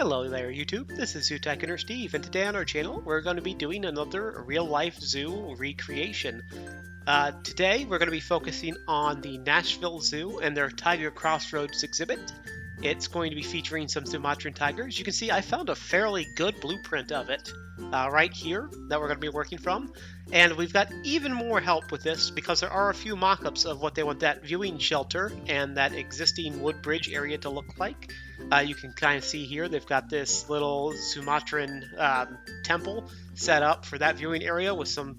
Hello there YouTube, this is Tycoon Steve, and today on our channel we're going to be doing another real-life zoo recreation. Today we're going to be focusing on the Nashville Zoo and their Tiger Crossroads exhibit. It's going to be featuring some Sumatran tigers. You can see I found a fairly good blueprint of it right here that we're going to be working from. And we've got even more help with this because there are a few mock-ups of what they want that viewing shelter and that existing wood bridge area to look like. You can kind of see here they've got this little Sumatran temple set up for that viewing area with some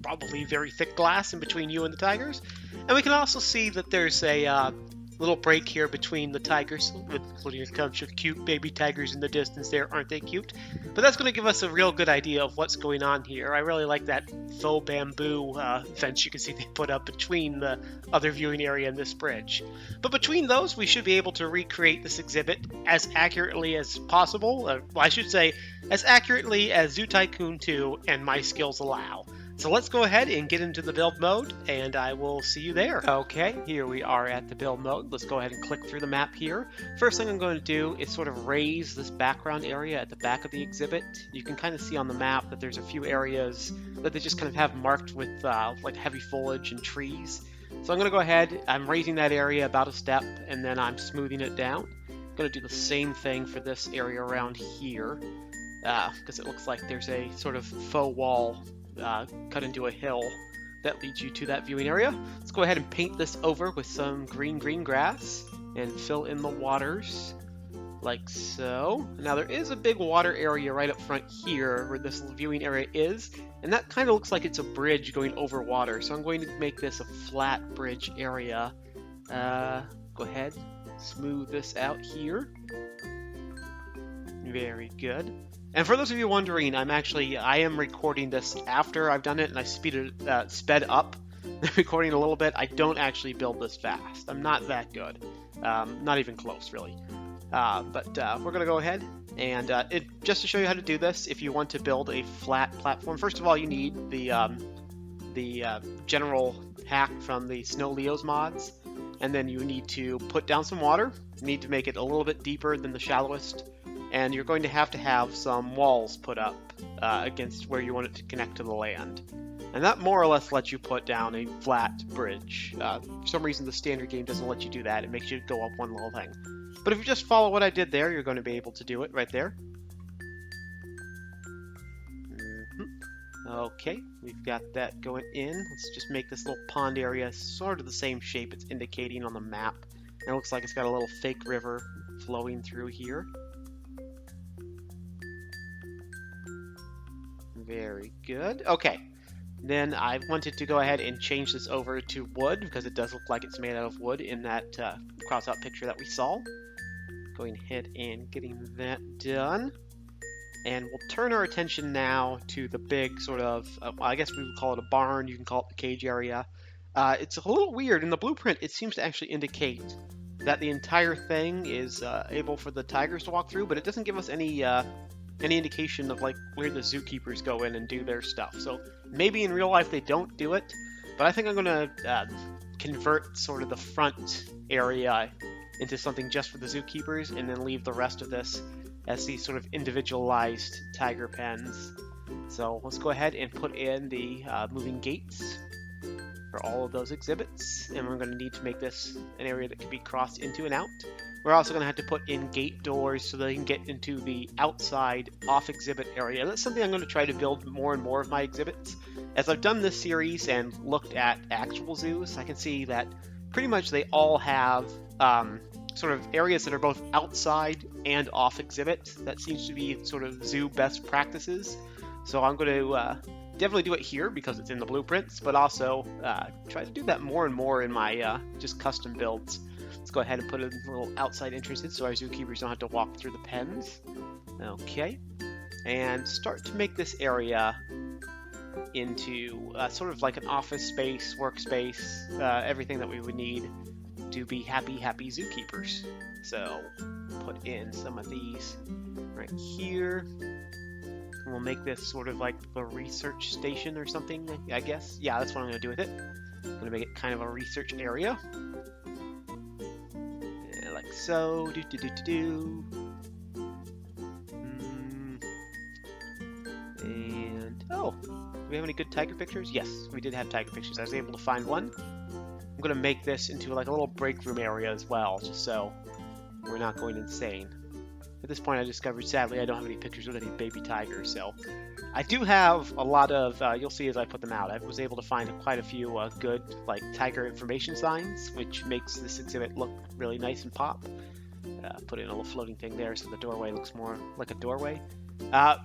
probably very thick glass in between you and the tigers. And we can also see that there's a little break here between the tigers, including a bunch of cute baby tigers in the distance there. Aren't they cute? But that's going to give us a real good idea of what's going on here. I really like that faux bamboo fence you can see they put up between the other viewing area and this bridge. But between those, we should be able to recreate this exhibit as accurately as possible. Well, I should say, as accurately as Zoo Tycoon 2 and my skills allow. So let's go ahead and get into the build mode, and I will see you there. Okay, here we are at the build mode. Let's go ahead and click through the map here. First thing I'm going to do is sort of raise this background area at the back of the exhibit. You can kind of see on the map that there's a few areas that they just kind of have marked with like heavy foliage and trees. So I'm going to go ahead, I'm raising that area about a step, and then I'm smoothing it down. I'm going to do the same thing for this area around here, because it looks like there's a sort of faux wall cut into a hill that leads you to that viewing area. Let's go ahead and paint this over with some green grass and fill in the waters like so. Now there is a big water area right up front here where this viewing area is, and that kind of looks like it's a bridge going over water, so I'm going to make this a flat bridge area. Go ahead, smooth this out here. Very good. And for those of you wondering, I am recording this after I've done it, and I sped up the recording a little bit. I don't actually build this fast. I'm not that good. Not even close, really. But we're going to go ahead, and just to show you how to do this, if you want to build a flat platform, first of all, you need the general hack from the Snow Leos mods, and then you need to put down some water. You need to make it a little bit deeper than the shallowest. And you're going to have some walls put up against where you want it to connect to the land. And that more or less lets you put down a flat bridge. For some reason the standard game doesn't let you do that. It makes you go up one little thing. But if you just follow what I did there, you're going to be able to do it right there. Okay, we've got that going in. Let's just make this little pond area sort of the same shape it's indicating on the map. And it looks like it's got a little fake river flowing through here. Very good. Okay, then I wanted to go ahead and change this over to wood because it does look like it's made out of wood in that cross-out picture that we saw. Going ahead and getting that done. And we'll turn our attention now to the big sort of, I guess we would call it a barn, you can call it the cage area. It's a little weird. In the blueprint, it seems to actually indicate that the entire thing is able for the tigers to walk through, but it doesn't give us any indication of like where the zookeepers go in and do their stuff. So maybe in real life they don't do it, but I think I'm going to convert sort of the front area into something just for the zookeepers and then leave the rest of this as these sort of individualized tiger pens. So let's go ahead and put in the moving gates for all of those exhibits, and we're going to need to make this an area that can be crossed into and out. We're also going to have to put in gate doors so they can get into the outside off-exhibit area. And that's something I'm going to try to build more and more of my exhibits. As I've done this series and looked at actual zoos, I can see that pretty much they all have sort of areas that are both outside and off-exhibit. That seems to be sort of zoo best practices. So I'm going to definitely do it here because it's in the blueprints, but also try to do that more and more in my just custom builds. Let's go ahead and put in little outside entrances so our zookeepers don't have to walk through the pens. Okay, and start to make this area into sort of like an office space, workspace, everything that we would need to be happy zookeepers. So put in some of these right here. We'll make this sort of like the research station or something, I guess. Yeah, that's what I'm going to do with it. I'm going to make it kind of a research area. Like so. we have any good tiger pictures? Yes, we did have tiger pictures. I was able to find one. I'm going to make this into like a little break room area as well, just so we're not going insane. At this point, I discovered, sadly, I don't have any pictures with any baby tigers, so I do have a lot of, you'll see as I put them out, I was able to find quite a few good, like, tiger information signs, which makes this exhibit look really nice and pop. Put in a little floating thing there so the doorway looks more like a doorway.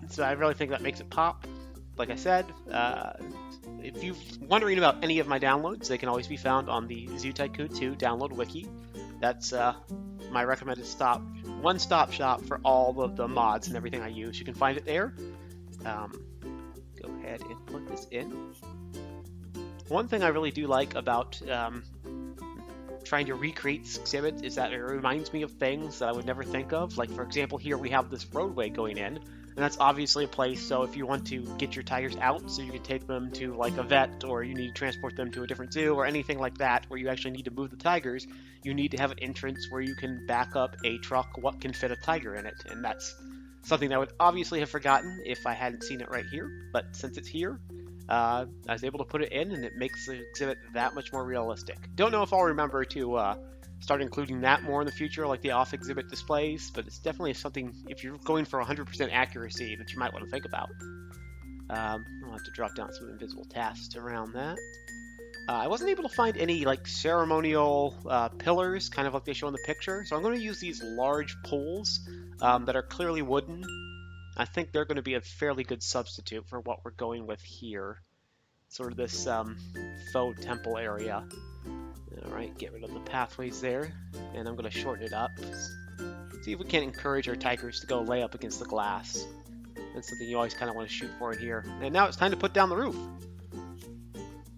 So I really think that makes it pop. Like I said, if you're wondering about any of my downloads, they can always be found on the Zoo Tycoon 2 download wiki. That's my recommended one-stop shop for all of the mods and everything I use. You can find it there. Go ahead and put this in. One thing I really do like about trying to recreate this exhibit is that it reminds me of things that I would never think of. Like, for example, here we have this roadway going in, and that's obviously a place, so if you want to get your tigers out so you can take them to like a vet, or you need to transport them to a different zoo or anything like that where you actually need to move the tigers, you need to have an entrance where you can back up a truck what can fit a tiger in it. And that's something that I would obviously have forgotten if I hadn't seen it right here, but since it's here, I was able to put it in, and it makes the exhibit that much more realistic. Don't know if I'll remember to start including that more in the future, like the off-exhibit displays, but it's definitely something, if you're going for 100% accuracy, that you might want to think about. I'll have to drop down some invisible tasks around that. I wasn't able to find any like ceremonial pillars, kind of like they show in the picture, so I'm going to use these large poles that are clearly wooden. I think they're going to be a fairly good substitute for what we're going with here. Sort of this faux temple area. Alright, get rid of the pathways there, and I'm going to shorten it up. See if we can encourage our tigers to go lay up against the glass. That's something you always kind of want to shoot for in here. And now it's time to put down the roof,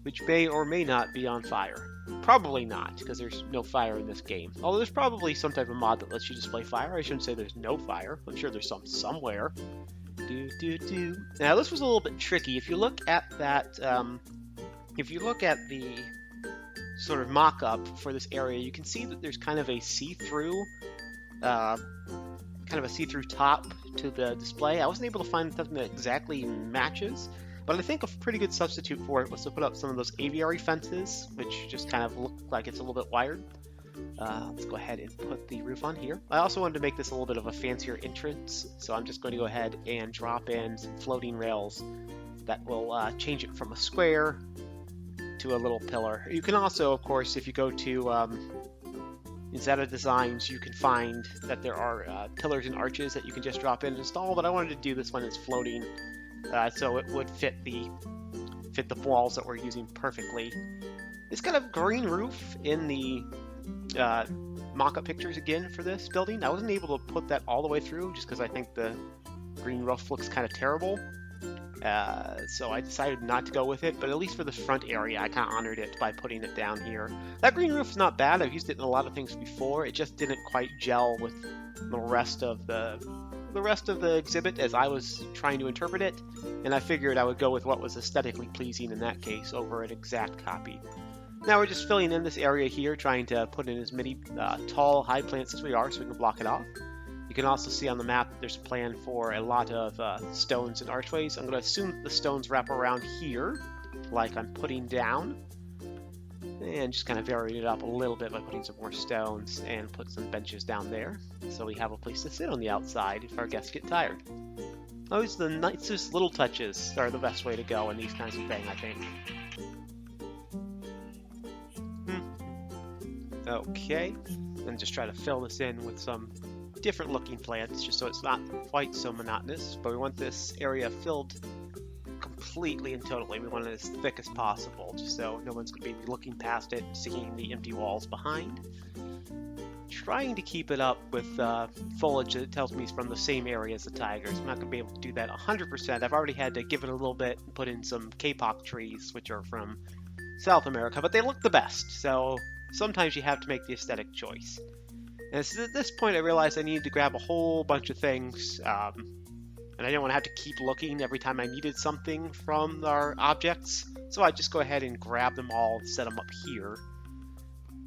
which may or may not be on fire. Probably not, because there's no fire in this game. Although there's probably some type of mod that lets you display fire. I shouldn't say there's no fire. I'm sure there's some somewhere. Now this was a little bit tricky. If you look at that, if you look at the sort of mock-up for this area, you can see that there's kind of a see-through, top to the display. I wasn't able to find something that exactly matches. But I think a pretty good substitute for it was to put up some of those aviary fences, which just kind of look like it's a little bit wired. Let's go ahead and put the roof on here. I also wanted to make this a little bit of a fancier entrance, so I'm just going to go ahead and drop in some floating rails that will change it from a square to a little pillar. You can also, of course, if you go to Zeta Designs, you can find that there are pillars and arches that you can just drop in and install, but I wanted to do this one as floating. So it would fit the walls that we're using perfectly. It's got a green roof in the mock-up pictures again for this building. I wasn't able to put that all the way through just because I think the green roof looks kind of terrible. So I decided not to go with it, but at least for the front area, I kind of honored it by putting it down here. That green roof is not bad. I've used it in a lot of things before. It just didn't quite gel with the rest of the exhibit as I was trying to interpret it, and I figured I would go with what was aesthetically pleasing in that case over an exact copy. Now we're just filling in this area here, trying to put in as many tall, high plants as we are so we can block it off. You can also see on the map that there's a plan for a lot of stones and archways. I'm going to assume that the stones wrap around here, like I'm putting down, and just kind of vary it up a little bit by putting some more stones and put some benches down there so we have a place to sit on the outside if our guests get tired. Always the nicest little touches are the best way to go in these kinds of things, I think. Okay, and just try to fill this in with some different looking plants just so it's not quite so monotonous, but we want this area filled completely and totally. We want it as thick as possible just so no one's going to be looking past it, seeing the empty walls behind. Trying to keep it up with foliage that tells me it's from the same area as the tigers. I'm not going to be able to do that 100%. I've already had to give it a little bit and put in some kapok trees, which are from South America, but they look the best, so sometimes you have to make the aesthetic choice. And so at this point I realized I needed to grab a whole bunch of things, and I didn't want to have to keep looking every time I needed something from our objects, so I just go ahead and grab them all and set them up here.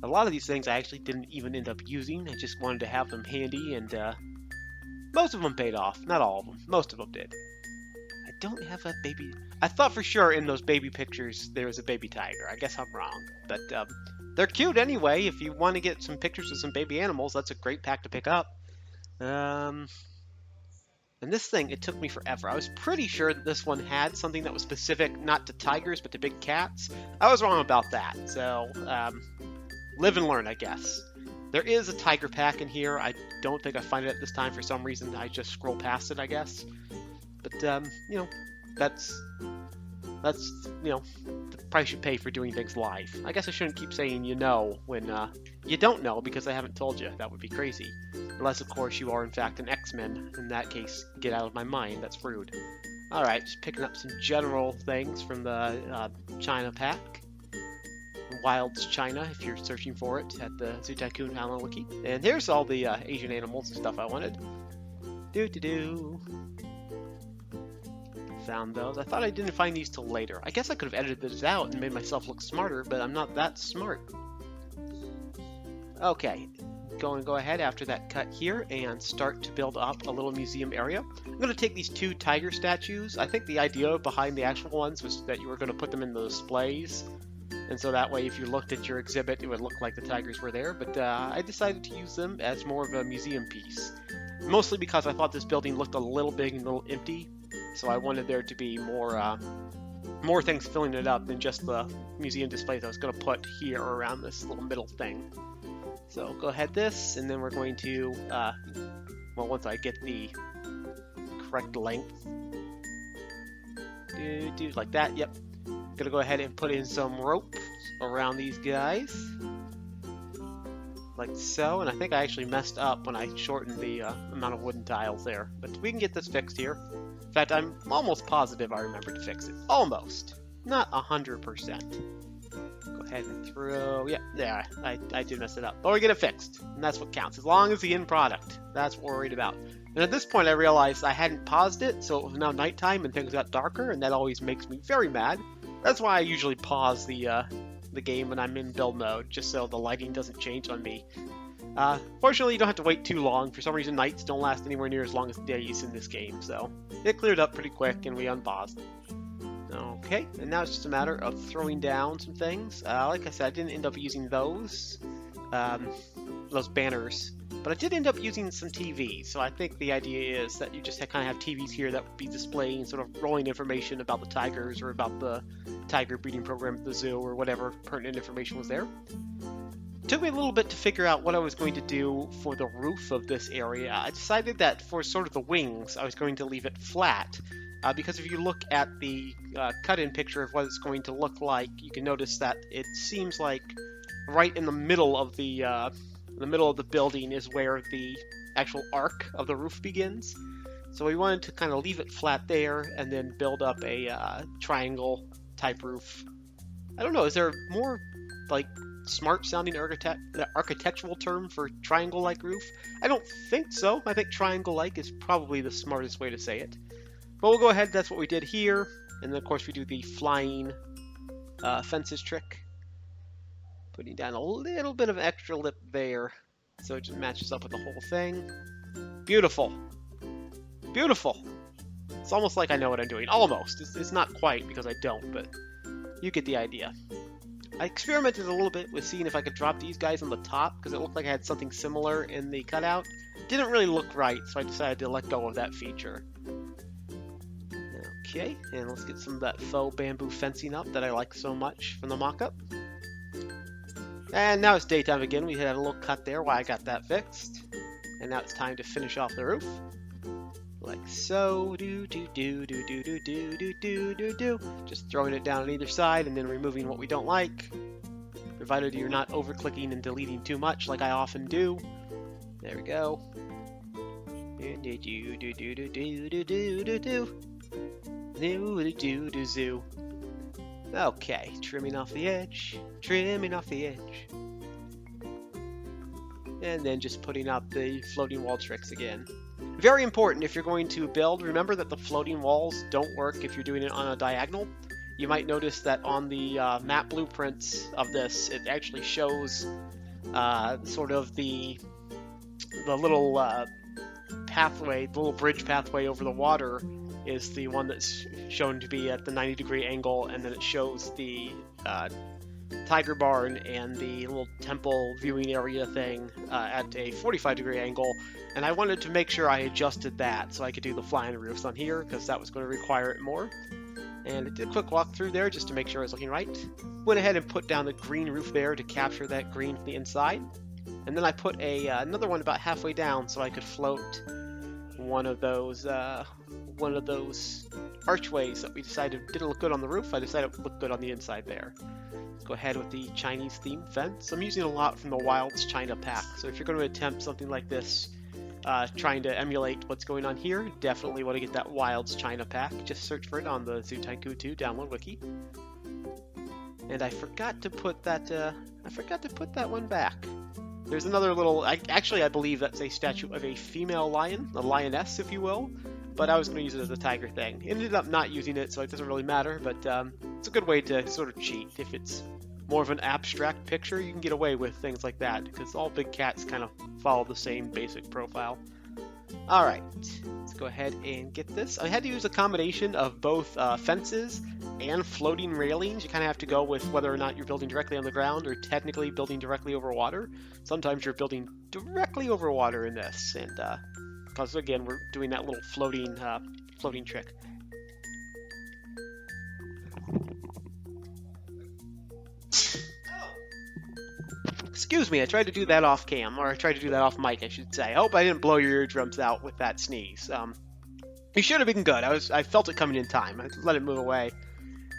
A lot of these things I actually didn't even end up using. I just wanted to have them handy, and most of them paid off. Not all of them. Most of them did. I don't have a baby. I thought for sure in those baby pictures there was a baby tiger. I guess I'm wrong. But they're cute anyway. If you want to get some pictures of some baby animals, that's a great pack to pick up. And this thing, it took me forever. I was pretty sure that this one had something that was specific not to tigers, but to big cats. I was wrong about that. So, live and learn, I guess. There is a tiger pack in here. I don't think I find it at this time for some reason. I just scroll past it, I guess. But, you know, that's you know, the price you pay for doing things live. I guess I shouldn't keep saying you know when you don't know, because I haven't told you. That would be crazy. Unless, of course, you are in fact an X-Men. In that case, get out of my mind. That's rude. Alright, just picking up some general things from the China pack. Wilds China, if you're searching for it at the Zoo Tycoon Allen Wiki. And here's all the Asian animals and stuff I wanted. Do-do-do. Found those. I thought I didn't find these till later. I guess I could have edited this out and made myself look smarter, but I'm not that smart. Okay, go ahead after that cut here and start to build up a little museum area. I'm going to take these two tiger statues. I think the idea behind the actual ones was that you were going to put them in the displays, and so that way if you looked at your exhibit it would look like the tigers were there, but I decided to use them as more of a museum piece. Mostly because I thought this building looked a little big and a little empty. So I wanted there to be more things filling it up than just the museum displays I was going to put here around this little middle thing. So go ahead this, and then we're going to, well, once I get the correct length, do like that, yep. Gonna go ahead and put in some rope around these guys. Like so, and I think I actually messed up when I shortened the amount of wooden tiles there. But we can get this fixed here. In fact, I'm almost positive I remembered to fix it. Almost. Not 100%. Go ahead and throw... Yeah, there. I did mess it up. But we get it fixed. And that's what counts. As long as the end product. That's what we're worried about. And at this point I realized I hadn't paused it, so it was now nighttime and things got darker, and that always makes me very mad. That's why I usually pause the game when I'm in build mode, just so the lighting doesn't change on me. Fortunately, you don't have to wait too long. For some reason, nights don't last anywhere near as long as days in this game, so it cleared up pretty quick and we unpaused. Okay, and now it's just a matter of throwing down some things. Like I said, I didn't end up using those banners, but I did end up using some TVs. So I think the idea is that you just kind of have TVs here that would be displaying sort of rolling information about the tigers or about the tiger breeding program at the zoo or whatever pertinent information was there. It took me a little bit to figure out what I was going to do for the roof of this area. I decided that for sort of the wings, I was going to leave it flat. Because if you look at the cut-in picture of what it's going to look like, you can notice that it seems like right in the middle of the building is where the actual arc of the roof begins. So we wanted to kind of leave it flat there and then build up a triangle type roof. I don't know, is there more like smart sounding architectural term for triangle like roof? I don't think so. I think triangle like is probably the smartest way to say it. But we'll go ahead, that's what we did here. And then of course we do the flying fences trick. Putting down a little bit of extra lip there so it just matches up with the whole thing. Beautiful. Beautiful. It's almost like I know what I'm doing. Almost. It's not quite because I don't, but you get the idea. I experimented a little bit with seeing if I could drop these guys on the top because it looked like I had something similar in the cutout. It didn't really look right, so I decided to let go of that feature. Okay, and let's get some of that faux bamboo fencing up that I like so much from the mock-up. And now it's daytime again. We had a little cut there while I got that fixed. And now it's time to finish off the roof. Like so. Do. Just throwing it down on either side and then removing what we don't like. Provided you're not over-clicking and deleting too much like I often do. There we go. Zoo. Okay, trimming off the edge. And then just putting up the floating wall tricks again. Very important if you're going to build, remember that the floating walls don't work if you're doing it on a diagonal. You might notice that on the map blueprints of this, it actually shows sort of the little pathway, the little bridge pathway over the water is the one that's shown to be at the 90-degree angle, and then it shows the tiger barn and the little temple viewing area thing at a 45-degree angle. And I wanted to make sure I adjusted that so I could do the flying roofs on here, because that was going to require it more. And I did a quick walk through there just to make sure I was looking right. Went ahead and put down the green roof there to capture that green from the inside. And then I put another one about halfway down so I could float one of those archways that we decided didn't look good on the roof. I decided it would look good on the inside there. Let's go ahead with the Chinese themed fence. I'm using a lot from the Wilds China pack, so if you're going to attempt something like this, trying to emulate what's going on here, definitely want to get that Wilds China pack. Just search for it on the Zoo Tycoon 2 download wiki. And I forgot to put that one back. There's another little, actually I believe that's a statue of a female lion, a lioness if you will, but I was going to use it as a tiger thing. Ended up not using it, so it doesn't really matter, but it's a good way to sort of cheat. If it's more of an abstract picture, you can get away with things like that, because all big cats kind of follow the same basic profile. Alright, let's go ahead and get this. I had to use a combination of both fences and floating railings. You kind of have to go with whether or not you're building directly on the ground or technically building directly over water. Sometimes you're building directly over water in this, and because again we're doing that little floating trick. Excuse me, I tried to do that off cam, or I tried to do that off mic, I should say. I hope I didn't blow your eardrums out with that sneeze. You should have been good. I felt it coming in time. I let it move away.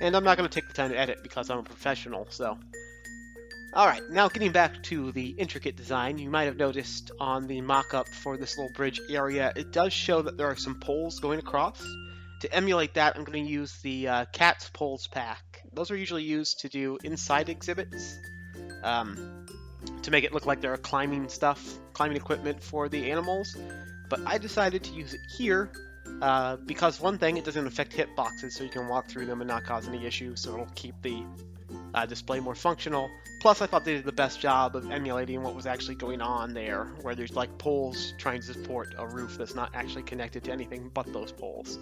And I'm not going to take the time to edit because I'm a professional, so. Alright, now getting back to the intricate design, you might have noticed on the mock-up for this little bridge area, it does show that there are some poles going across. To emulate that, I'm going to use the Cat's Poles pack. Those are usually used to do inside exhibits. To make it look like there are climbing equipment for the animals. But I decided to use it here because one thing, it doesn't affect hitboxes, so you can walk through them and not cause any issues, so it'll keep the display more functional. Plus, I thought they did the best job of emulating what was actually going on there, where there's like poles trying to support a roof that's not actually connected to anything but those poles.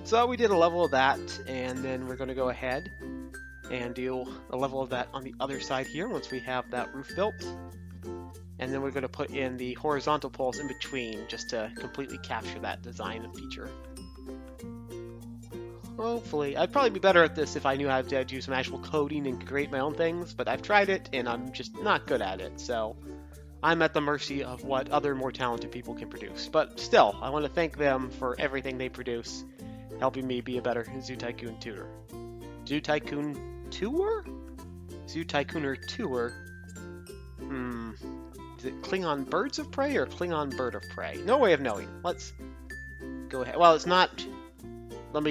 So we did a level of that, and then we're going to go ahead and do a level of that on the other side here once we have that roof built. And then we're going to put in the horizontal poles in between just to completely capture that design and feature. Hopefully. I'd probably be better at this if I knew how to do some actual coding and create my own things, but I've tried it and I'm just not good at it, so I'm at the mercy of what other more talented people can produce. But still, I want to thank them for everything they produce, helping me be a better Zoo Tycoon tutor. Zoo Tycoon tour? Zoo Tycooner tour? Is it Klingon Birds of Prey or Klingon Bird of Prey? No way of knowing. Let's go ahead. Well, it's not. Let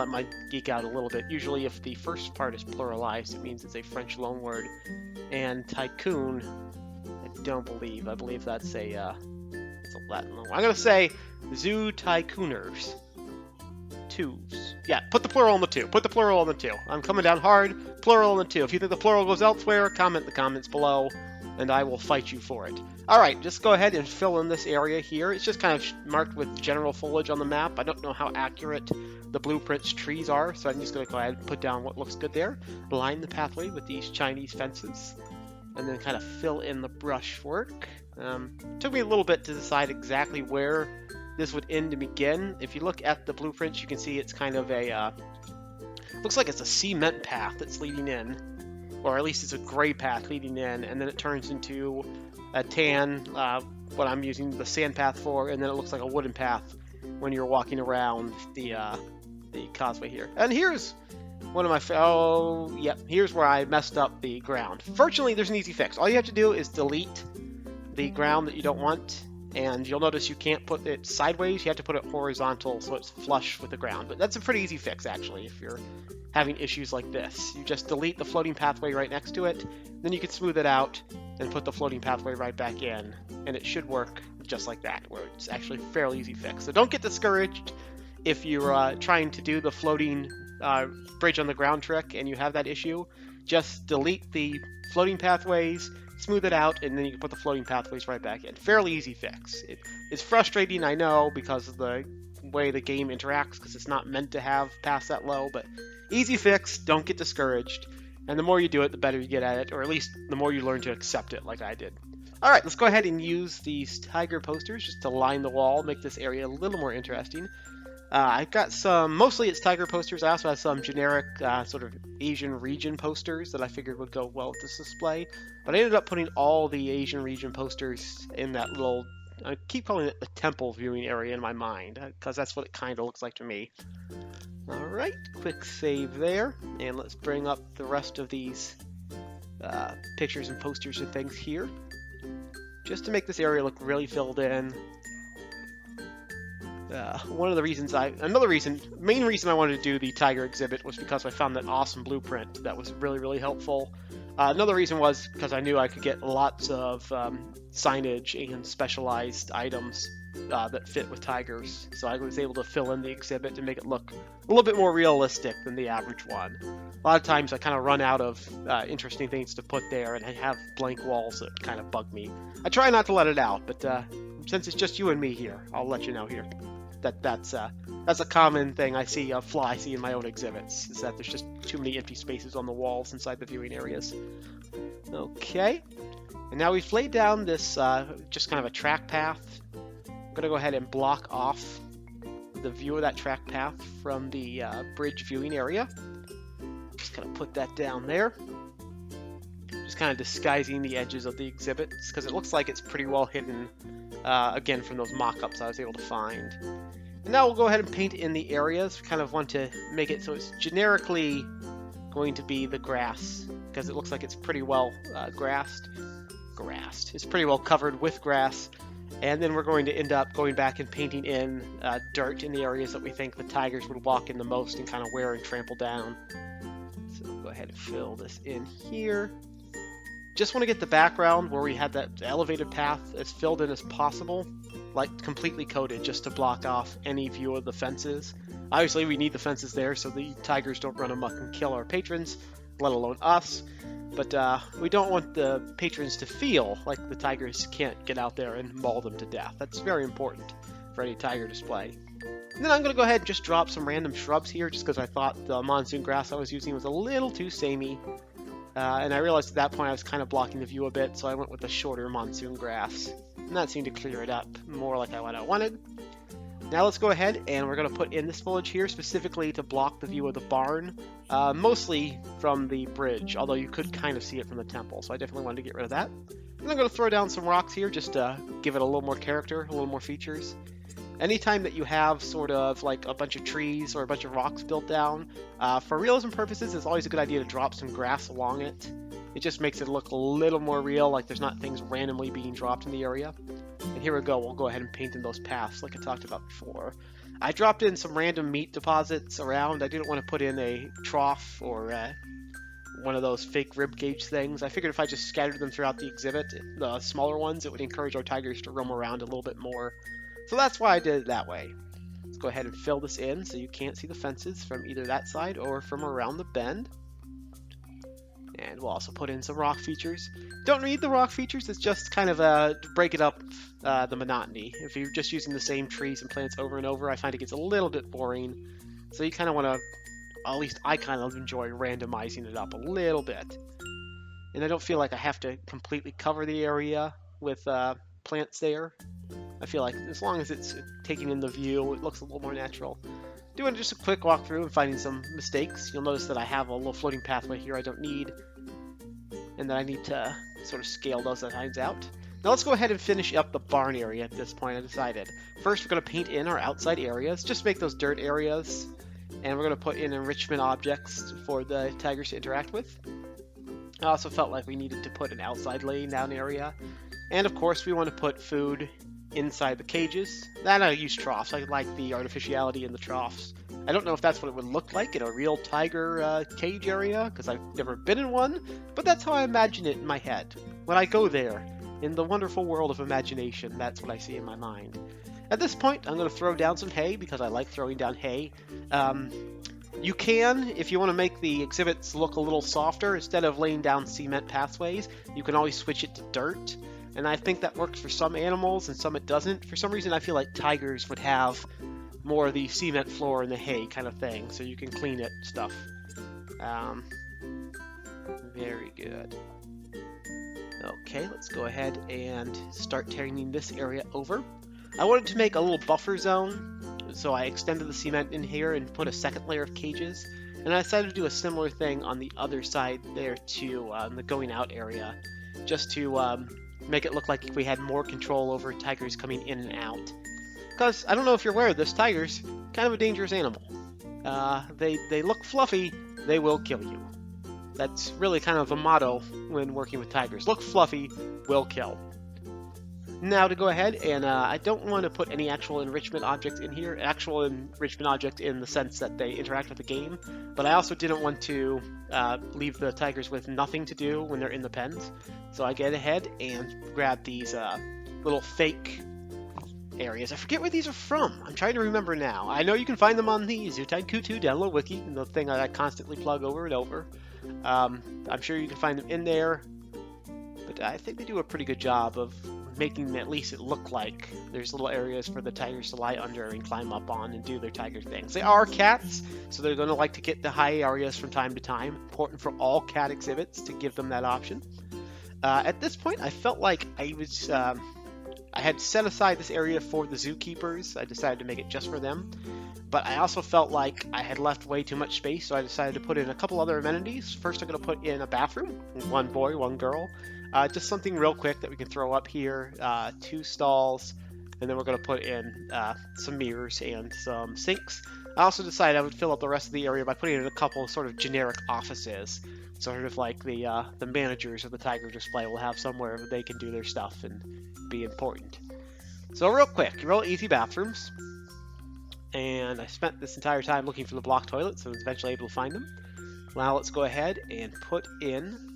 my geek out a little bit. Usually if the first part is pluralized, it means it's a French loanword. And tycoon, I don't believe. I believe that's a Latin loanword. I'm going to say Zoo Tycooners. Twos. Yeah, put the plural on the two. Put the plural on the two. I'm coming down hard. Plural on the two. If you think the plural goes elsewhere, comment in the comments below, and I will fight you for it. Alright, just go ahead and fill in this area here. It's just kind of marked with general foliage on the map. I don't know how accurate the blueprint's trees are, so I'm just going to go ahead and put down what looks good there. Line the pathway with these Chinese fences, and then kind of fill in the brushwork. Took me a little bit to decide exactly where this would end and begin. If you look at the blueprints, you can see it's kind of a, looks like it's a cement path that's leading in, or at least it's a gray path leading in, and then it turns into a tan, what I'm using the sand path for, and then it looks like a wooden path when you're walking around the causeway here. And here's one of my, here's where I messed up the ground. Fortunately, there's an easy fix. All you have to do is delete the ground that you don't want, and you'll notice you can't put it sideways, you have to put it horizontal so it's flush with the ground. But that's a pretty easy fix, actually, if you're having issues like this. You just delete the floating pathway right next to it, then you can smooth it out and put the floating pathway right back in, and it should work just like that, where it's actually a fairly easy fix. So don't get discouraged if you're trying to do the floating bridge on the ground trick and you have that issue. Just delete the floating pathways, smooth it out, and then you can put the floating pathways right back in. Fairly easy fix. It's frustrating, I know, because of the way the game interacts because it's not meant to have paths that low, but easy fix, don't get discouraged. And the more you do it, the better you get at it, or at least the more you learn to accept it like I did. Alright, let's go ahead and use these tiger posters just to line the wall, make this area a little more interesting. I've got some, mostly it's tiger posters. I also have some generic sort of Asian region posters that I figured would go well with this display. But I ended up putting all the Asian region posters in that little, I keep calling it the temple viewing area in my mind, because that's what it kind of looks like to me. Alright, quick save there, and let's bring up the rest of these pictures and posters and things here, just to make this area look really filled in. Main reason I wanted to do the tiger exhibit was because I found that awesome blueprint that was really, really helpful. Another reason was because I knew I could get lots of signage and specialized items that fit with tigers, so I was able to fill in the exhibit to make it look a little bit more realistic than the average one. A lot of times I kind of run out of interesting things to put there, and I have blank walls that kind of bug me. I try not to let it out, but since it's just you and me here, I'll let you know here. That's a common thing I see, a flaw I see in my own exhibits, is that there's just too many empty spaces on the walls inside the viewing areas. Okay, and now we've laid down this just kind of a track path. I'm going to go ahead and block off the view of that track path from the bridge viewing area. Just kind of put that down there. Just kind of disguising the edges of the exhibits, because it looks like it's pretty well hidden, again, from those mock-ups I was able to find. And now we'll go ahead and paint in the areas. We kind of want to make it so it's generically going to be the grass, because it looks like it's pretty well grassed. It's pretty well covered with grass. And then we're going to end up going back and painting in dirt in the areas that we think the tigers would walk in the most and kind of wear and trample down. So we'll go ahead and fill this in here. Just want to get the background where we had that elevated path as filled in as possible, like completely coated, just to block off any view of the fences. Obviously we need the fences there so the tigers don't run amok and kill our patrons, let alone us. But we don't want the patrons to feel like the tigers can't get out there and maul them to death. That's very important for any tiger display. And then I'm going to go ahead and just drop some random shrubs here, just because I thought the monsoon grass I was using was a little too samey. And I realized at that point I was kind of blocking the view a bit, so I went with the shorter monsoon grass. And that seemed to clear it up more like what I wanted. Now let's go ahead and we're going to put in this foliage here specifically to block the view of the barn, mostly from the bridge, although you could kind of see it from the temple, so I definitely wanted to get rid of that. And I'm going to throw down some rocks here just to give it a little more character, a little more features. Anytime that you have sort of like a bunch of trees or a bunch of rocks built down, for realism purposes, it's always a good idea to drop some grass along it. It just makes it look a little more real, like there's not things randomly being dropped in the area. And here we go, we'll go ahead and paint in those paths like I talked about before. I dropped in some random meat deposits around. I didn't want to put in a trough or one of those fake rib cage things. I figured if I just scattered them throughout the exhibit, the smaller ones, it would encourage our tigers to roam around a little bit more. So that's why I did it that way. Let's go ahead and fill this in so you can't see the fences from either that side or from around the bend. And we'll also put in some rock features. Don't need the rock features, it's just kind of to break it up, the monotony. If you're just using the same trees and plants over and over, I find it gets a little bit boring. So you kind of want to, at least I kind of enjoy randomizing it up a little bit. And I don't feel like I have to completely cover the area with plants there. I feel like as long as it's taking in the view, it looks a little more natural. Doing just a quick walkthrough and finding some mistakes. You'll notice that I have a little floating pathway here I don't need, and that I need to sort of scale those lines out. Now let's go ahead and finish up the barn area at this point, I decided. First we're going to paint in our outside areas, just make those dirt areas, and we're going to put in enrichment objects for the tigers to interact with. I also felt like we needed to put an outside laying down area, and of course we want to put food inside the cages. Then I use troughs. I like the artificiality in the troughs. I don't know if that's what it would look like in a real tiger cage area, because I've never been in one, but that's how I imagine it in my head. When I go there, in the wonderful world of imagination, that's what I see in my mind. At this point, I'm going to throw down some hay, because I like throwing down hay. You can, if you want to make the exhibits look a little softer, instead of laying down cement pathways, you can always switch it to dirt. And I think that works for some animals and some it doesn't. For some reason, I feel like tigers would have more the cement floor and the hay kind of thing, so you can clean it and stuff. Very good. Okay, let's go ahead and start turning this area over. I wanted to make a little buffer zone, so I extended the cement in here and put a second layer of cages. And I decided to do a similar thing on the other side there too, the going out area, just to make it look like we had more control over tigers coming in and out. Because, I don't know if you're aware of this, tigers, kind of a dangerous animal. They look fluffy, they will kill you. That's really kind of a motto when working with tigers. Look fluffy, will kill. Now to go ahead and I don't want to put any actual enrichment objects in here. Actual enrichment objects in the sense that they interact with the game. But I also didn't want to leave the tigers with nothing to do when they're in the pens. So I get ahead and grab these little fake areas. I forget where these are from. I'm trying to remember now. I know you can find them on the Tycoon 2 download wiki, the thing that I constantly plug over and over. I'm sure you can find them in there. But I think they do a pretty good job of making at least it look like there's little areas for the tigers to lie under and climb up on and do their tiger things. They are cats, so they're going to like to get the high areas from time to time. Important for all cat exhibits to give them that option. At this point, I felt like I had set aside this area for the zookeepers. I decided to make it just for them. But I also felt like I had left way too much space, so I decided to put in a couple other amenities. First, I'm going to put in a bathroom, one boy, one girl. Just something real quick that we can throw up here, 2 stalls, and then we're going to put in some mirrors and some sinks. I also decided I would fill up the rest of the area by putting in a couple sort of generic offices, sort of like the managers of the tiger display will have somewhere where they can do their stuff and be important. So real quick, real easy bathrooms, and I spent this entire time looking for the block toilets, so I was eventually able to find them. Now let's go ahead and put in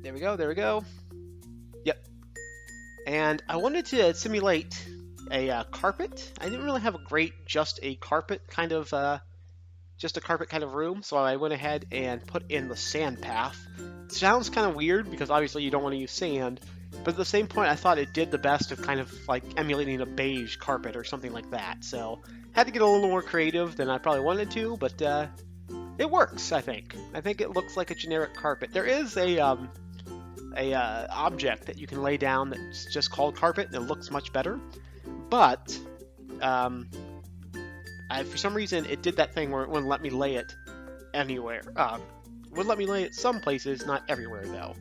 there we go. Yep. And I wanted to simulate a carpet. I didn't really have just a carpet kind of room, so I went ahead and put in the sand path. It sounds kind of weird because obviously you don't want to use sand, but at the same point I thought it did the best of kind of like emulating a beige carpet or something like that. So had to get a little more creative than I probably wanted to, but it works, I think. I think it looks like a generic carpet. There is a object that you can lay down that's just called carpet, and it looks much better. But for some reason, it did that thing where it wouldn't let me lay it anywhere. Would let me lay it some places, not everywhere though.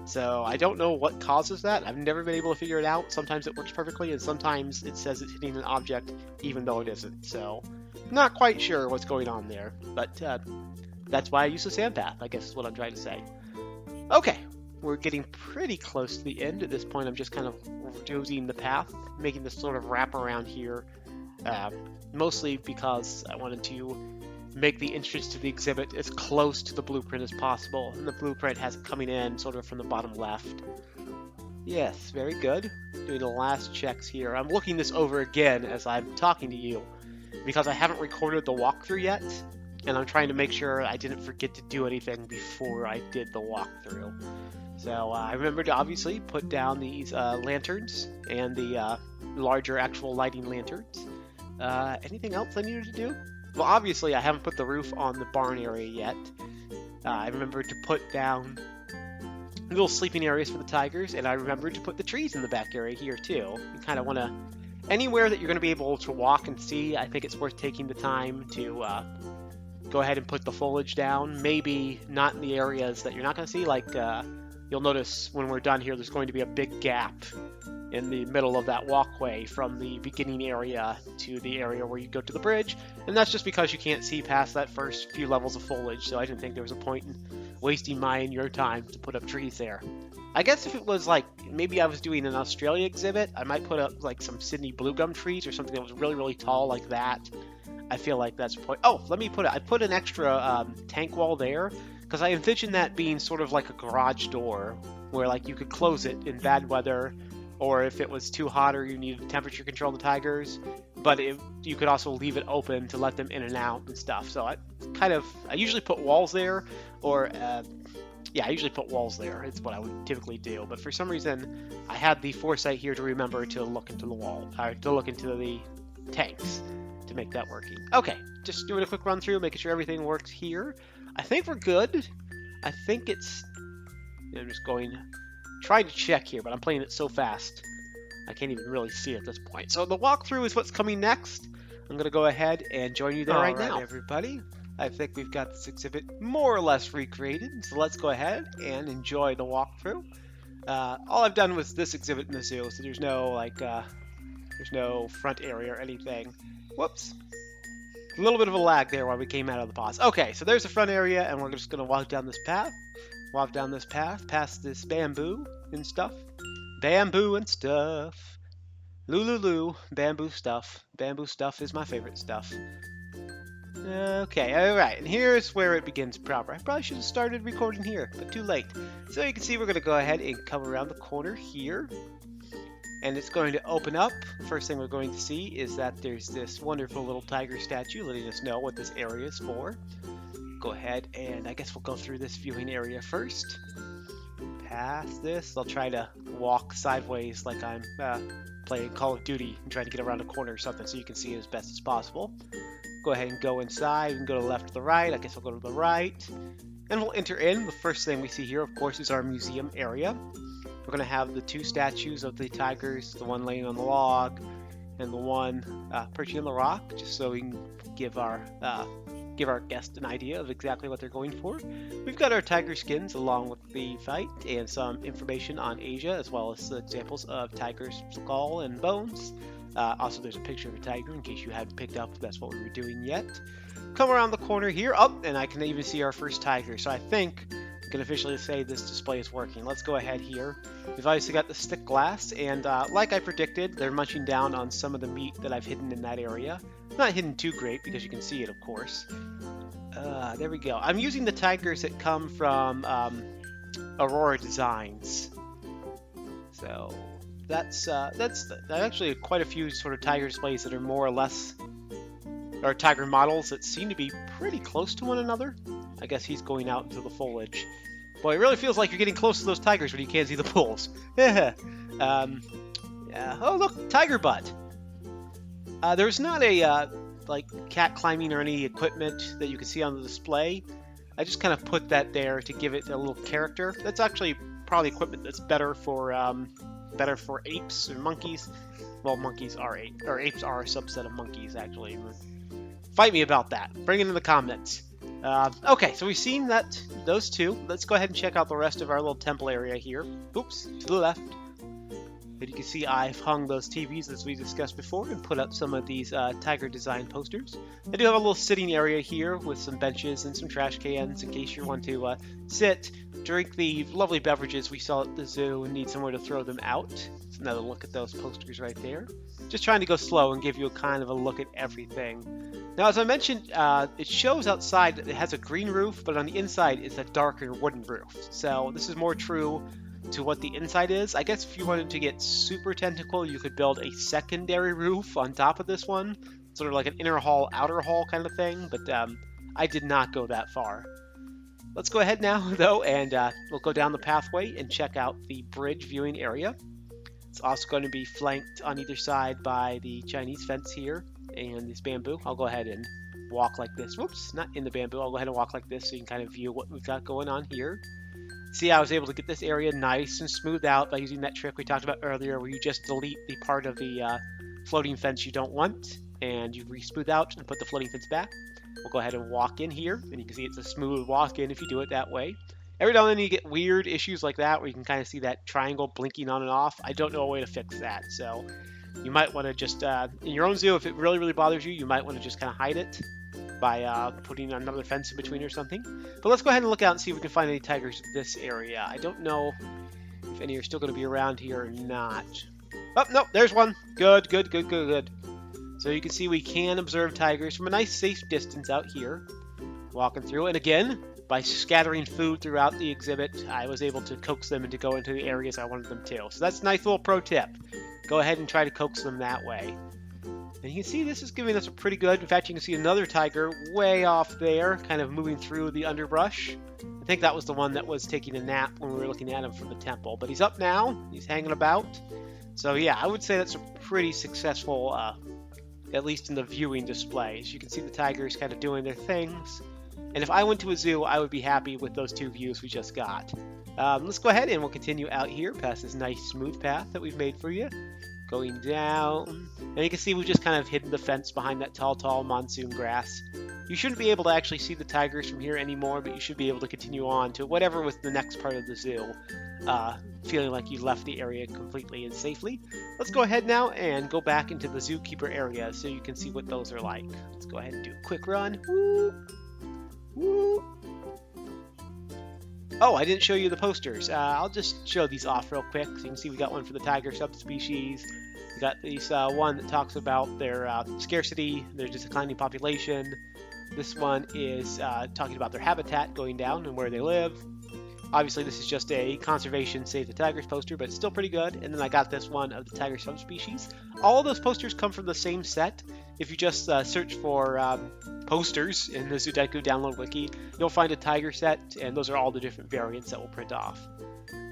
So I don't know what causes that. I've never been able to figure it out. Sometimes it works perfectly, and sometimes it says it's hitting an object even though it isn't. So not quite sure what's going on there, but that's why I use the sand path, I guess is what I'm trying to say. Okay, we're getting pretty close to the end. At this point, I'm just kind of using the path, making this sort of wrap around here, mostly because I wanted to make the entrance to the exhibit as close to the blueprint as possible, and the blueprint has it coming in sort of from the bottom left. Yes, very good. Doing the last checks here. I'm looking this over again as I'm talking to you, because I haven't recorded the walkthrough yet, and I'm trying to make sure I didn't forget to do anything before I did the walkthrough. So I remembered to obviously put down these lanterns and the larger actual lighting lanterns. Anything else I needed to do? Well, obviously I haven't put the roof on the barn area yet. I remembered to put down little sleeping areas for the tigers, and I remembered to put the trees in the back area here too. You kind of want to, anywhere that you're going to be able to walk and see, I think it's worth taking the time to go ahead and put the foliage down. Maybe not in the areas that you're not going to see, like you'll notice when we're done here, there's going to be a big gap in the middle of that walkway from the beginning area to the area where you go to the bridge, and that's just because you can't see past that first few levels of foliage, so I didn't think there was a point in wasting my and your time to put up trees there. I guess if it was like, maybe I was doing an Australia exhibit, I might put up like some Sydney blue gum trees or something that was really, really tall like that. I feel like that's a point. Oh, let me put it. I put an extra tank wall there because I envisioned that being sort of like a garage door where like you could close it in bad weather, or if it was too hot or you needed to temperature control the tigers, but you could also leave it open to let them in and out and stuff. So I usually put walls there, or Yeah, I usually put walls there. It's what I would typically do. But for some reason, I had the foresight here to remember to look into the wall, or to look into the tanks to make that working. Okay, just doing a quick run through, making sure everything works here. I think we're good. I think it's... I'm just trying to check here, but I'm playing it so fast, I can't even really see it at this point. So the walkthrough is what's coming next. I'm going to go ahead and join you there right now. Everybody. I think we've got this exhibit more or less recreated, so let's go ahead and enjoy the walkthrough. All I've done was this exhibit in the zoo, so there's no there's no front area or anything. Whoops. A little bit of a lag there while we came out of the pause. Okay, so there's the front area, and we're just going to walk down this path. Walk down this path, past this bamboo and stuff. Bamboo and stuff. Lulu, bamboo stuff. Bamboo stuff is my favorite stuff. Okay, alright, and here's where it begins proper. I probably should have started recording here, but too late. So you can see we're going to go ahead and come around the corner here. And it's going to open up. First thing we're going to see is that there's this wonderful little tiger statue letting us know what this area is for. Go ahead and I guess we'll go through this viewing area first. Past this, I'll try to walk sideways like I'm playing Call of Duty and trying to get around a corner or something so you can see it as best as possible. Go ahead and go inside. We can go to the left or the right. I guess I'll go to the right. And we'll enter in. The first thing we see here, of course, is our museum area. We're going to have the two statues of the tigers, the one laying on the log and the one perching on the rock, just so we can give our guest an idea of exactly what they're going for. We've got our tiger skins along with the fight and some information on Asia, as well as examples of tiger's skull and bones. Also, there's a picture of a tiger in case you hadn't picked up that's what we were doing yet. Come around the corner here, and I can even see our first tiger. So I think I can officially say this display is working. Let's go ahead here. We've obviously got the stick glass, and like I predicted, they're munching down on some of the meat that I've hidden in that area. Not hidden too great because you can see it, of course. There we go. I'm using the tigers that come from Aurora Designs. So that's actually quite a few sort of tiger displays that are more or less, or tiger models that seem to be pretty close to one another. I guess he's going out into the foliage. Boy, it really feels like you're getting close to those tigers when you can't see the pools. Yeah. Oh, look, tiger butt. There's not a like cat climbing or any equipment that you can see on the display. I just kind of put that there to give it a little character. That's actually probably equipment that's better for apes or monkeys. Well, monkeys are apes, or apes are a subset of monkeys, actually. Fight me about that. Bring it in the comments. Okay, so we've seen those two. Let's go ahead and check out the rest of our little temple area here. Oops, to the left. But you can see I've hung those TVs as we discussed before and put up some of these tiger design posters. I do have a little sitting area here with some benches and some trash cans in case you want to sit, drink the lovely beverages we saw at the zoo and need somewhere to throw them out. It's another look at those posters right there. Just trying to go slow and give you a kind of a look at everything. Now, as I mentioned, it shows outside that it has a green roof, but on the inside it's a darker wooden roof. So this is more true to what the inside is. I guess if you wanted to get super technical, you could build a secondary roof on top of this one, sort of like an inner hall, outer hall kind of thing, but I did not go that far. Let's go ahead now, though, and we'll go down the pathway and check out the bridge viewing area. It's also going to be flanked on either side by the Chinese fence here and this bamboo. I'll go ahead and walk like this. Whoops, not in the bamboo. I'll go ahead and walk like this so you can kind of view what we've got going on here. See, I was able to get this area nice and smoothed out by using that trick we talked about earlier where you just delete the part of the floating fence you don't want and you re-smooth out and put the floating fence back. We'll go ahead and walk in here, and you can see it's a smooth walk in if you do it that way. Every now and then you get weird issues like that where you can kind of see that triangle blinking on and off. I don't know a way to fix that, so you might want to just, in your own zoo, if it really, really bothers you, you might want to just kind of hide it by putting another fence in between or something. But let's go ahead and look out and see if we can find any tigers in this area. I don't know if any are still going to be around here or not. Oh, no, there's one. Good, good, good, good, good. So you can see we can observe tigers from a nice safe distance out here, walking through. And again, by scattering food throughout the exhibit, I was able to coax them to go into the areas I wanted them to. So that's a nice little pro tip. Go ahead and try to coax them that way. And you can see this is giving us a pretty good, in fact you can see another tiger way off there, kind of moving through the underbrush. I think that was the one that was taking a nap when we were looking at him from the temple. But he's up now, he's hanging about. So yeah, I would say that's a pretty successful, at least in the viewing displays. You can see the tigers kind of doing their things. And if I went to a zoo, I would be happy with those 2 views we just got. Let's go ahead and we'll continue out here past this nice smooth path that we've made for you. Going down, and you can see we've just kind of hidden the fence behind that tall monsoon grass. You shouldn't be able to actually see the tigers from here anymore, but you should be able to continue on to whatever was the next part of the zoo, feeling like you left the area completely and safely. Let's go ahead now and go back into the zookeeper area so you can see what those are like. Let's go ahead and do a quick run. Woo! Woo! Oh, I didn't show you the posters. I'll just show these off real quick. So you can see we got one for the tiger subspecies. We got this one that talks about their scarcity, their declining population. This one is talking about their habitat going down and where they live. Obviously, this is just a conservation save the tigers poster, but it's still pretty good. And then I got this one of the tiger subspecies. All of those posters come from the same set. If you just search for posters in the Zoo Tycoon download wiki, you'll find a tiger set, and those are all the different variants that we'll print off.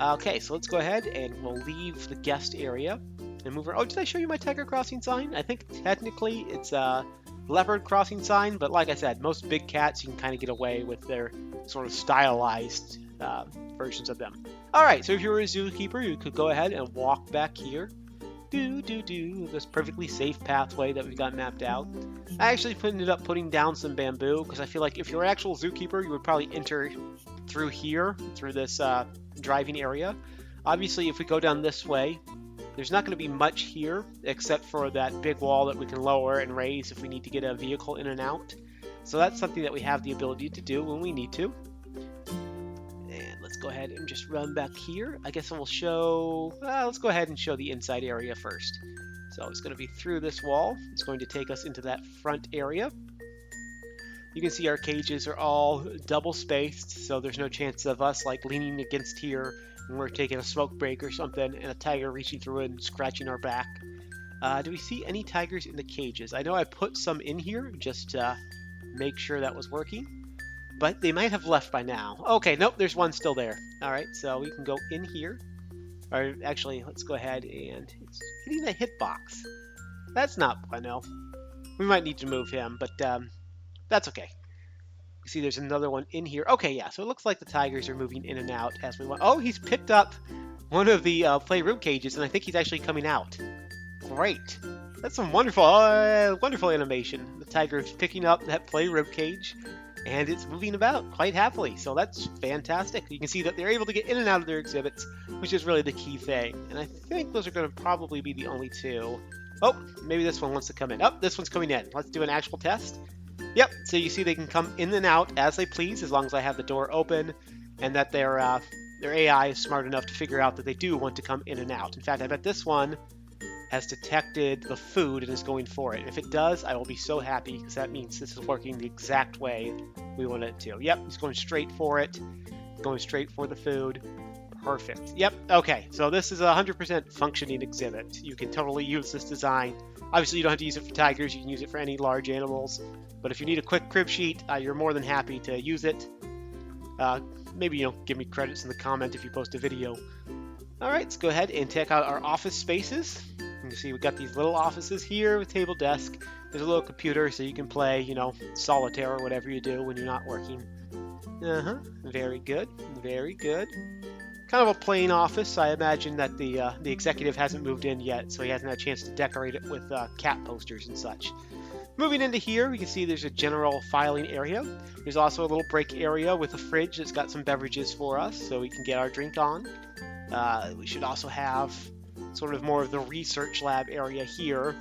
Okay, so let's go ahead and we'll leave the guest area and move around. Oh, did I show you my tiger crossing sign? I think technically it's a leopard crossing sign, but like I said, most big cats you can kind of get away with their sort of stylized versions of them. Alright, so if you were a zookeeper, you could go ahead and walk back here. This perfectly safe pathway that we've got mapped out. I actually ended up putting down some bamboo because I feel like if you're an actual zookeeper, you would probably enter through here, through this driving area. Obviously, if we go down this way, there's not going to be much here except for that big wall that we can lower and raise if we need to get a vehicle in and out. So that's something that we have the ability to do when we need to. Let's go ahead and just run back here. I guess we'll show, let's go ahead and show the inside area first. So it's going to be through this wall. It's going to take us into that front area. You can see our cages are all double spaced, so there's no chance of us like leaning against here and we're taking a smoke break or something and a tiger reaching through and scratching our back. Do we see any tigers in the cages? I know I put some in here just to make sure that was working. But they might have left by now. Okay, nope, there's one still there. All right, so we can go in here. Or actually, let's go ahead and it's hitting the hitbox. That's not bueno. We might need to move him, but that's okay. You see there's another one in here. Okay, yeah, so it looks like the tigers are moving in and out as we want. Oh, he's picked up one of the playroom cages, and I think he's actually coming out. Great. That's some wonderful, wonderful animation. The tiger is picking up that playroom cage. And it's moving about quite happily, so that's fantastic. You can see that they're able to get in and out of their exhibits, which is really the key thing. And I think those are going to probably be the only 2. Oh, maybe this one wants to come in. Oh, this one's coming in. Let's do an actual test. Yep, so you see they can come in and out as they please, as long as I have the door open, and that their AI is smart enough to figure out that they do want to come in and out. In fact, I bet this one has detected the food and is going for it. If it does, I will be so happy because that means this is working the exact way we want it to. Yep, he's going straight for it, going straight for the food. Perfect. Yep, okay, so this is a 100% functioning exhibit. You can totally use this design. Obviously, you don't have to use it for tigers, you can use it for any large animals. But if you need a quick crib sheet, you're more than happy to use it. Maybe, give me credits in the comment if you post a video. Alright, let's go ahead and check out our office spaces. You can see we've got these little offices here with table desk. There's a little computer so you can play, solitaire or whatever you do when you're not working. Very good, very good. Kind of a plain office. I imagine that the executive hasn't moved in yet, so he hasn't had a chance to decorate it with cat posters and such. Moving into here, you can see there's a general filing area. There's also a little break area with a fridge that's got some beverages for us so we can get our drink on. We should also have sort of more of the research lab area here,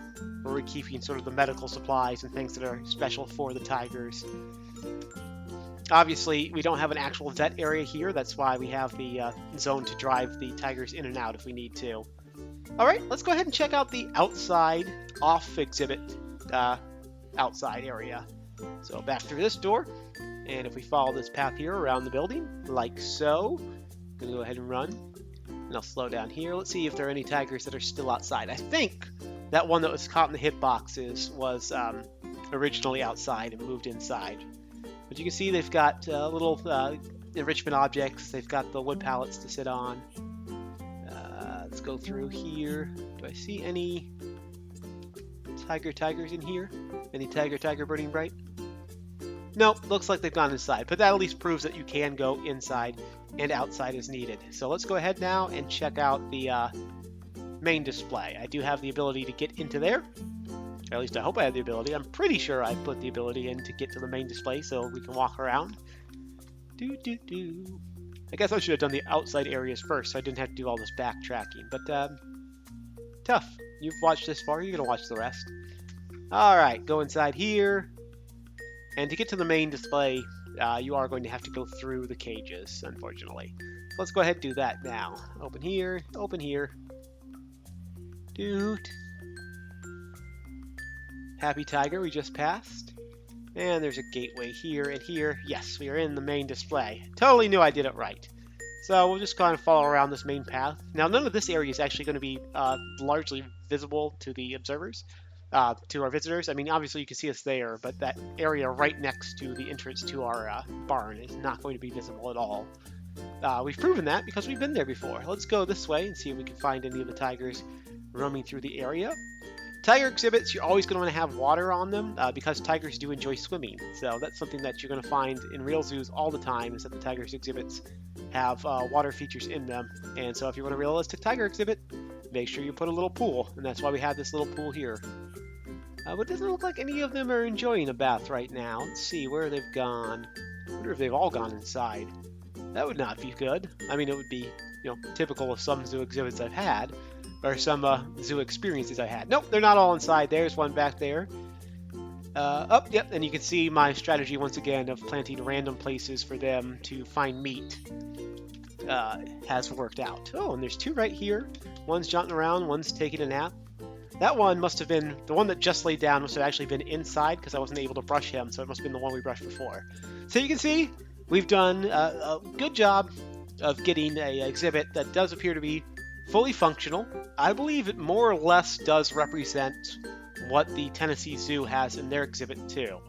where we're keeping sort of the medical supplies and things that are special for the tigers. Obviously, we don't have an actual vet area here. That's why we have the zone to drive the tigers in and out if we need to. All right, let's go ahead and check out the outside off exhibit outside area. So back through this door, and if we follow this path here around the building, like so, I'm gonna go ahead and run. And I'll slow down here. Let's see if there are any tigers that are still outside. I think That one that was caught in the hitboxes was originally outside and moved inside. But you can see they've got little enrichment objects. They've got the wood pallets to sit on. Let's go through here. Do I see any tigers in here? Any tiger burning bright? Nope, looks like they've gone inside. But that at least proves that you can go inside and outside as needed. So let's go ahead now and check out the main display. I do have the ability to get into there. Or at least I hope I have the ability. I'm pretty sure I put the ability in to get to the main display so we can walk around. I guess I should have done the outside areas first so I didn't have to do all this backtracking. But tough. You've watched this far, you're going to watch the rest. Alright, go inside here. And to get to the main display, you are going to have to go through the cages, unfortunately. Let's go ahead and do that now. Open here, open here. Dude. Happy Tiger, we just passed. And there's a gateway here and here. Yes, we are in the main display. Totally knew I did it right. So we'll just kind of follow around this main path. Now, none of this area is actually going to be largely visible to the observers, to our visitors. I mean, obviously you can see us there, but that area right next to the entrance to our barn is not going to be visible at all. We've proven that because we've been there before. Let's go this way and see if we can find any of the tigers roaming through the area. Tiger exhibits, you're always going to want to have water on them because tigers do enjoy swimming. So that's something that you're going to find in real zoos all the time, is that the tigers exhibits have water features in them. And so if you want a realistic tiger exhibit, make sure you put a little pool. And that's why we have this little pool here. But it doesn't look like any of them are enjoying a bath right now. Let's see where they've gone. I wonder if they've all gone inside. That would not be good. I mean, it would be, typical of some zoo exhibits I've had. Or some zoo experiences I had. Nope, they're not all inside. There's one back there. Yep, and you can see my strategy once again of planting random places for them to find meat has worked out. Oh, and there's two right here. One's jumping around, one's taking a nap. That one must have been, the one that just laid down must have actually been inside because I wasn't able to brush him, so it must have been the one we brushed before. So you can see, we've done a good job of getting an exhibit that does appear to be fully functional. I believe it more or less does represent what the Tennessee Zoo has in their exhibit too.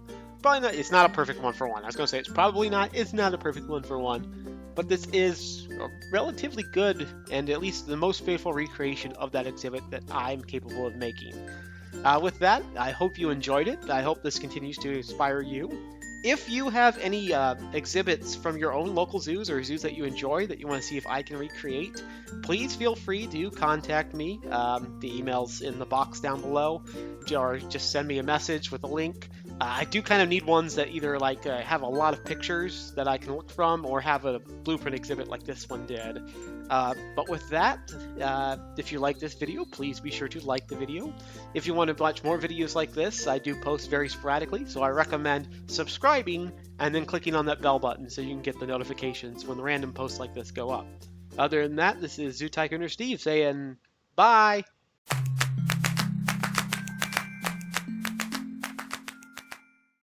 Probably not, it's not a perfect one for one. I was going to say it's not a perfect one for one, but this is a relatively good and at least the most faithful recreation of that exhibit that I'm capable of making. With that, I hope you enjoyed it. I hope this continues to inspire you. If you have any exhibits from your own local zoos or zoos that you enjoy that you want to see if I can recreate, please feel free to contact me. The email's in the box down below, or just send me a message with a link. I do kind of need ones that either have a lot of pictures that I can look from or have a blueprint exhibit like this one did. But with that, if you like this video, please be sure to like the video. If you want to watch more videos like this, I do post very sporadically, so I recommend subscribing and then clicking on that bell button so you can get the notifications when the random posts like this go up. Other than that, this is Zoo Tycooner Steve saying bye!